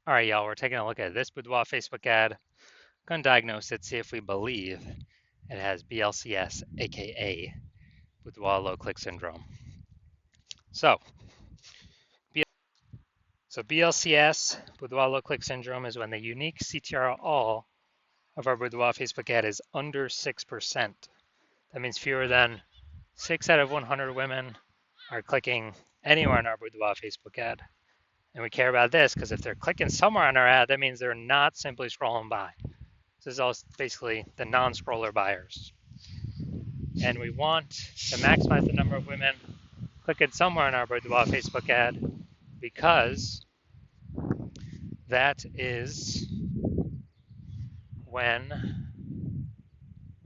All right, y'all, we're taking a look at this Boudoir Facebook ad. Going to diagnose it, see if we believe it has BLCS, aka Boudoir low click syndrome. So, BLCS, Boudoir low click syndrome, is when the unique CTR all of our Boudoir Facebook ad is under 6%. That means fewer than 6 out of 100 women are clicking anywhere on our Boudoir Facebook ad. And we care about this because if they're clicking somewhere on our ad, that means they're not simply scrolling by. This is all basically the non-scroller buyers. And we want to maximize the number of women clicking somewhere on our Boudoir Facebook ad because that is when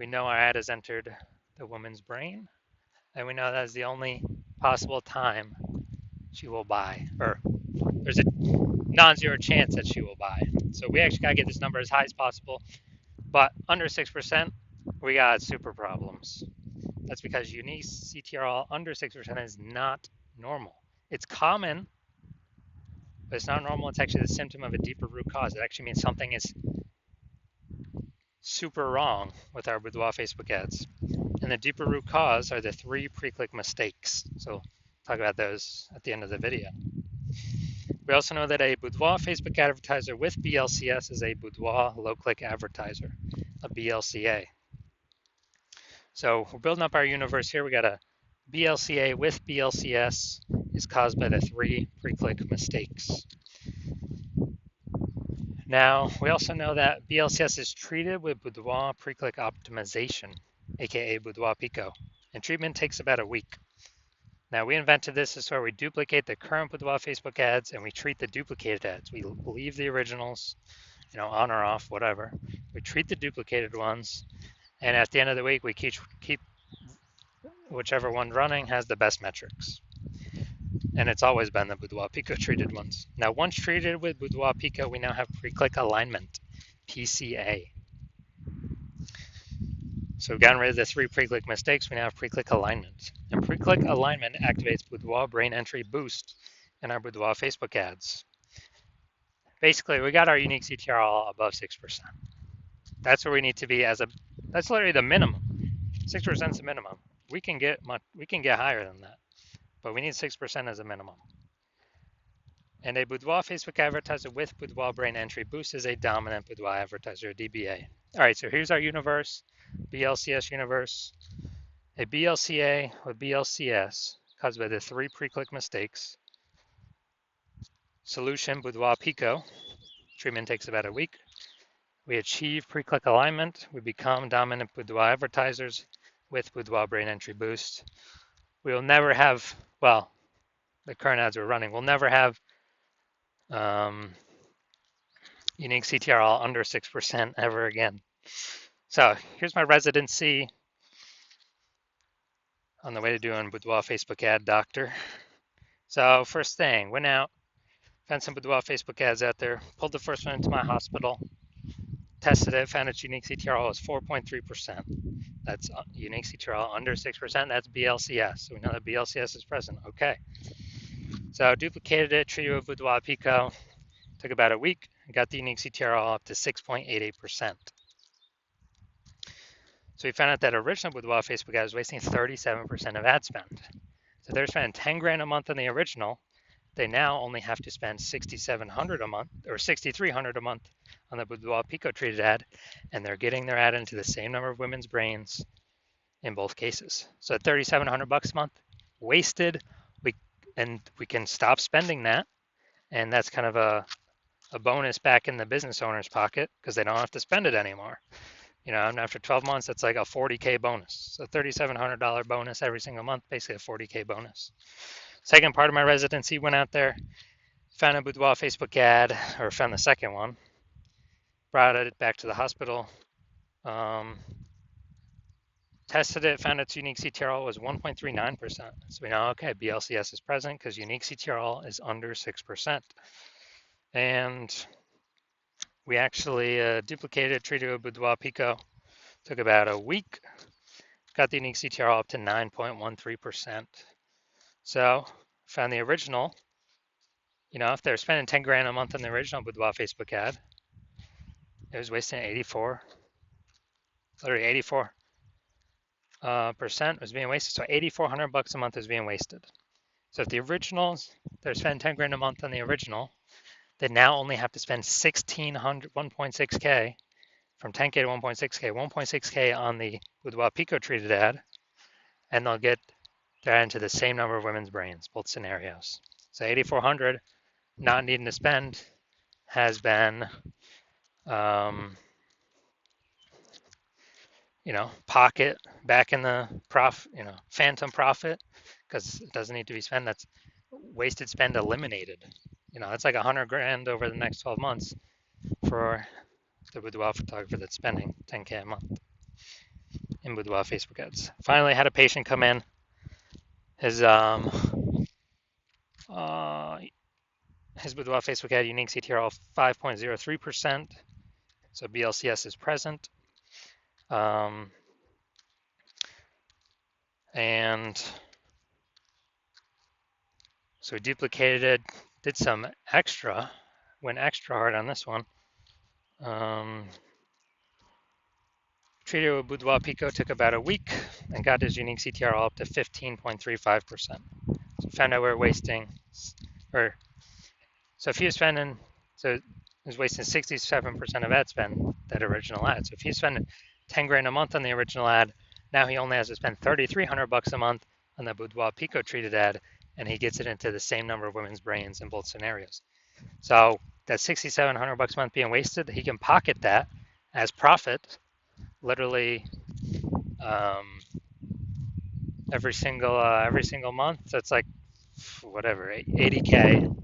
we know our ad has entered the woman's brain and we know that is the only possible time she will buy, or there's a non-zero chance that she will buy. So we actually got to get this number as high as possible, but under 6%, we got super problems. That's because unique CTRL under 6% is not normal. It's common, but it's not normal. It's actually the symptom of a deeper root cause. It actually means something is super wrong with our Boudoir Facebook ads. And the deeper root cause are the 3 pre-click mistakes. So talk about those at the end of the video. We also know that a Boudoir Facebook advertiser with BLCS is a Boudoir low-click advertiser, a BLCA. So we're building up our universe here. We got a BLCA with BLCS is caused by the 3 pre-click mistakes. Now, we also know that BLCS is treated with Boudoir pre-click optimization, aka Boudoir Pico, and treatment takes about a week. Now, we invented this is where we duplicate the current Boudoir Facebook ads and we treat the duplicated ads. We leave the originals, on or off, whatever. We treat the duplicated ones, and at the end of the week, we keep whichever one running has the best metrics. And it's always been the Boudoir Pico treated ones. Now, once treated with Boudoir Pico, we now have pre-click alignment, PCA. So we've gotten rid of the 3 pre-click mistakes. We now have pre-click alignment. And pre-click alignment activates Boudoir brain entry boost in our Boudoir Facebook ads. Basically, we got our unique CTR all above 6%. That's where we need to be that's literally the minimum. 6% is the minimum. We can get higher than that, but we need 6% as a minimum. And a Boudoir Facebook advertiser with Boudoir brain entry boost is a dominant Boudoir advertiser, DBA. All right, so here's our universe, BLCS universe. A BLCA with BLCS caused by the 3 pre-click mistakes. Solution, Boudoir Pico. Treatment takes about a week. We achieve pre-click alignment. We become dominant Boudoir advertisers with Boudoir brain entry boost. We will never have, well, the current ads we're running, we'll never have unique CTR all under 6% ever again. So here's my residency on the way to doing Boudoir Facebook ad doctor. So first thing, went out, found some Boudoir Facebook ads out there, pulled the first one into my hospital, tested it, found its unique CTR was 4.3%. That's unique CTR under 6%. That's BLCS. So we know that BLCS is present. Okay. So duplicated it, treated with Boudoir Pico. Took about a week. Got the unique CTR up to 6.88%. So we found out that original Boudoir Facebook ad was wasting 37% of ad spend. So they're spending 10 grand a month on the original. They now only have to spend 6,700 a month or 6,300 a month on the Boudoir Pico treated ad, and they're getting their ad into the same number of women's brains in both cases. So at 3,700 bucks a month, wasted. We can stop spending that, and that's kind of a bonus back in the business owner's pocket because they don't have to spend it anymore. And after 12 months, that's like a 40K bonus. So $3,700 bonus every single month, basically a 40K bonus. Second part of my residency, went out there, found a Boudoir Facebook ad, or found the second one, brought it back to the hospital, tested it, found its unique CTRL was 1.39%. So we know, okay, BLCS is present because unique CTRL is under 6%. And we actually duplicated, treated with Boudoir Pico. Took about a week. Got the unique CTRL up to 9.13%. So found the original If they're spending 10 grand a month on the original Boudoir Facebook ad, it was wasting 84, literally 84 percent was being wasted. So 8,400 bucks a month is being wasted. So if the originals, they're spending 10 grand a month on the original, they now only have to spend 1,600, 1.6K from 10K to 1.6K, 1.6K on the Boudoir Pico treated ad, and they'll get that into the same number of women's brains, both scenarios. So 8,400 not needing to spend has been, pocket back in the phantom profit because it doesn't need to be spent. That's wasted spend eliminated. That's like 100 grand over the next 12 months for the boudoir photographer that's spending 10K a month in boudoir Facebook ads. Finally, had a patient come in. His boudoir Facebook ad unique CTR of 5.03%. So BLCS is present. And so we duplicated it, did some extra, went extra hard on this one. Treated with Boudoir Pico, took about a week and got his unique CTR all up to 15.35%. So found out we were wasting, so if he was spending, so he was wasting 67% of ad spend, that original ad. So if he's spending 10 grand a month on the original ad, now he only has to spend 3,300 bucks a month on the Boudoir Pico treated ad, and he gets it into the same number of women's brains in both scenarios. So that 6,700 bucks a month being wasted, he can pocket that as profit, literally every single month. So it's like whatever 80K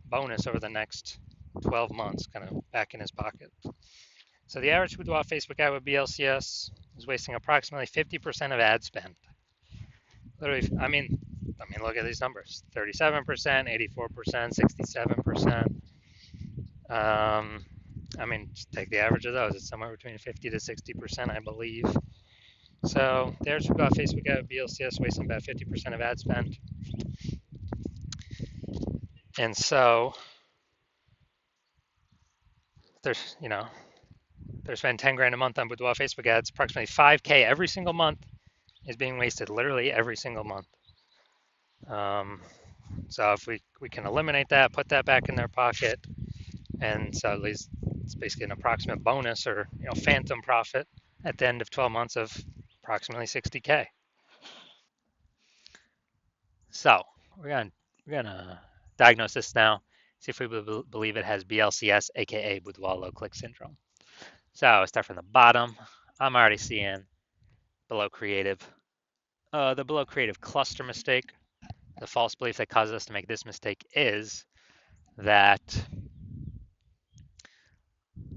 bonus over the next 12 months, kind of back in his pocket. So the average Boudoir Facebook ad with BLCS is wasting approximately 50% of ad spend. Literally, I mean, look at these numbers: 37%, 84%, 67%. Just take the average of those. It's somewhere between 50 to 60%, I believe. So there's Boudoir Facebook ad with BLCS wasting about 50% of ad spend. And so there's, they're spending 10 grand a month on Boudoir Facebook ads. Approximately 5K every single month is being wasted, literally every single month. So if we can eliminate that, put that back in their pocket, and so at least it's basically an approximate bonus or phantom profit at the end of 12 months of approximately 60K. So we're gonna diagnose this now, see if we believe it has BLCS, aka Boudoir low click syndrome. So I start from the bottom. I'm already seeing below creative. The below creative cluster mistake. The false belief that causes us to make this mistake is that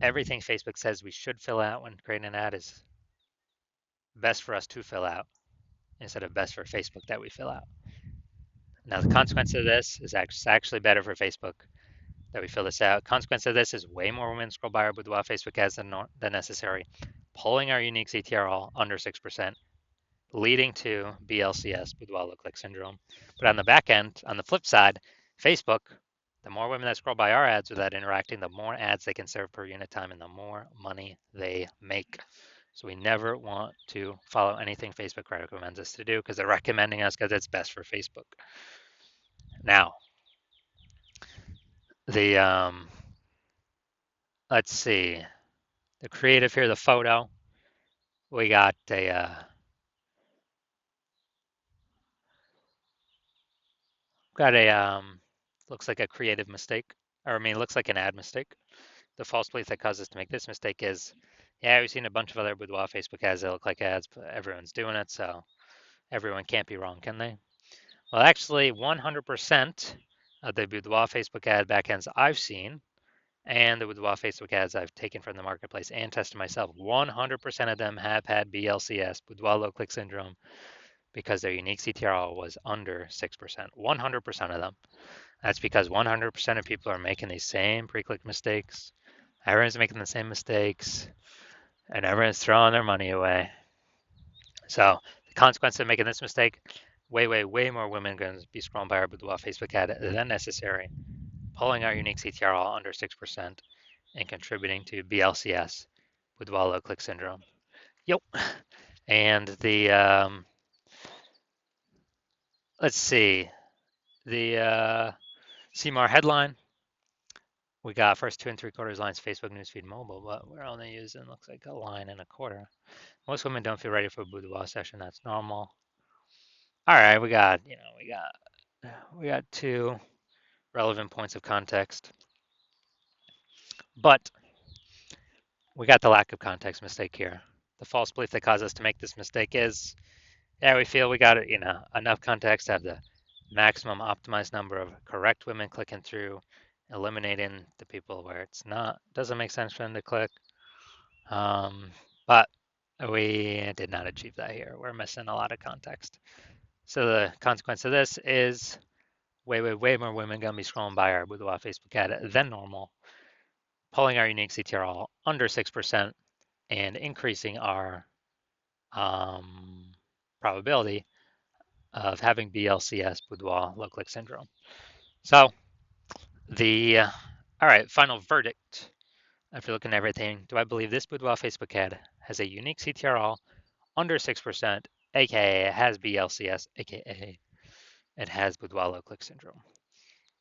everything Facebook says we should fill out when creating an ad is best for us to fill out instead of best for Facebook that we fill out. Now the consequence of this is actually better for Facebook that we fill this out. Consequence of this is way more women scroll by our Boudoir Facebook ads than necessary, pulling our unique CTR all under 6%, leading to BLCS, Boudoir low click syndrome. But on the back end, on the flip side, Facebook, the more women that scroll by our ads without interacting, the more ads they can serve per unit time and the more money they make. So we never want to follow anything Facebook recommends us to do because they're recommending us because it's best for Facebook. Now, let's see, the creative here, the photo, we got looks like a creative mistake, or looks like an ad mistake. The false belief that caused us to make this mistake is, yeah, we've seen a bunch of other Boudoir Facebook ads that look like ads, but everyone's doing it, so everyone can't be wrong, can they? Well, actually, 100% of the Boudoir Facebook ad backends I've seen, and the Boudoir Facebook ads I've taken from the marketplace and tested myself, 100% of them have had BLCS, Boudoir low click syndrome, because their unique CTR was under 6%. 100% of them. That's because 100% of people are making these same pre-click mistakes. Everyone's making the same mistakes, and everyone's throwing their money away. So the consequence of making this mistake, way more women are going to be scrolling by our Boudoir Facebook ad than necessary. pulling our unique CTR all under 6% and contributing to BLCS, Boudoir low click syndrome. Yep. And the, let's see, the CMAR headline, we got first 2 3/4 lines Facebook newsfeed mobile, but we're only using, looks like, 1.25 lines. Most women don't feel ready for a boudoir session. That's normal. All right, we got 2 relevant points of context, but we got the lack of context mistake here. The false belief that caused us to make this mistake is, yeah, we feel we got enough context to have the maximum optimized number of correct women clicking through, eliminating the people where it's not, doesn't make sense for them to click. But we did not achieve that here. We're missing a lot of context. So the consequence of this is way more women gonna be scrolling by our Boudoir Facebook ad than normal, pulling our unique CTR all under 6% and increasing our probability of having BLCS, Boudoir low click syndrome. So all right, final verdict. After looking at everything, do I believe this Boudoir Facebook ad has a unique CTR all under 6%, aka it has BLCS, aka it has Boudoir low click syndrome?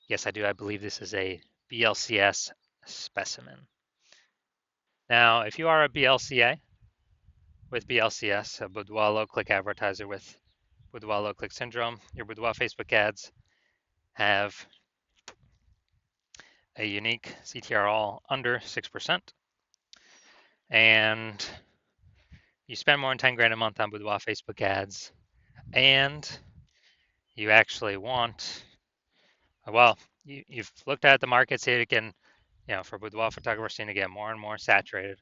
Yes, I do. I believe this is a BLCS specimen. Now, if you are a BLCA with BLCS, a Boudoir low click advertiser with Boudoir low click syndrome, your Boudoir Facebook ads have a unique CTR all under 6%, and you spend more than 10 grand a month on Boudoir Facebook ads, and you actually want, well, you've looked at the market, see it again, for boudoir photographers, seeing to get more and more saturated.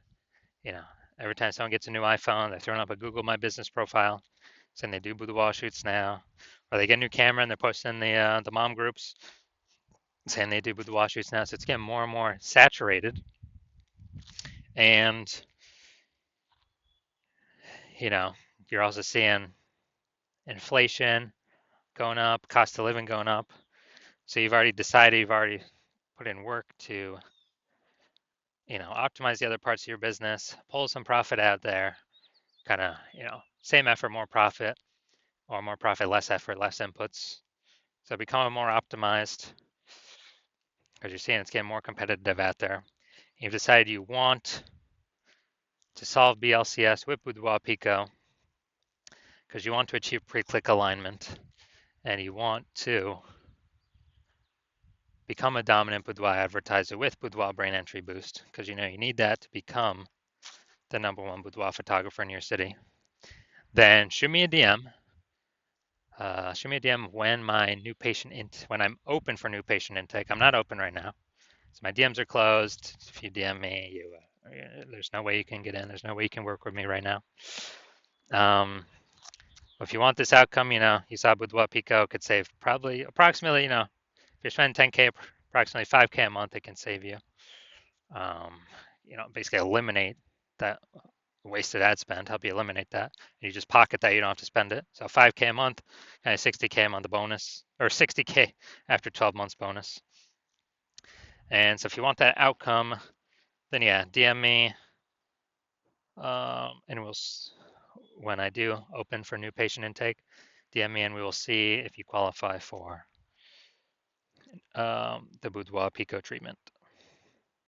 Every time someone gets a new iPhone, they're throwing up a Google My Business profile, saying they do boudoir shoots now, or they get a new camera and they're posting the mom groups saying they do boudoir shoots now. So it's getting more and more saturated, and you're also seeing inflation going up, cost of living going up. So you've already decided, you've already put in work to optimize the other parts of your business, pull some profit out there, kind of, same effort, more profit, or more profit, less effort, less inputs. So becoming more optimized because you're seeing it's getting more competitive out there. You've decided you want to solve BLCS with Boudoir Pico because you want to achieve pre-click alignment and you want to become a dominant Boudoir advertiser with Boudoir Brain Entry Boost because you need that to become the #1 boudoir photographer in your city. Then shoot me a DM. Shoot me a DM when when I'm open for new patient intake. I'm not open right now, so my DMs are closed. If you DM me, there's no way you can get in. There's no way you can work with me right now. If you want this outcome, you saw Boudoir Pico could save probably approximately, if you're spending 10K, approximately 5K a month, it can save you. Basically eliminate that wasted ad spend, help you eliminate that. And you just pocket that, you don't have to spend it. So 5K a month, kind of 60K a month bonus, or 60K after 12 months bonus. And so if you want that outcome, then yeah, DM me. And when I do open for new patient intake, DM me and we will see if you qualify for the Boudoir Pico treatment.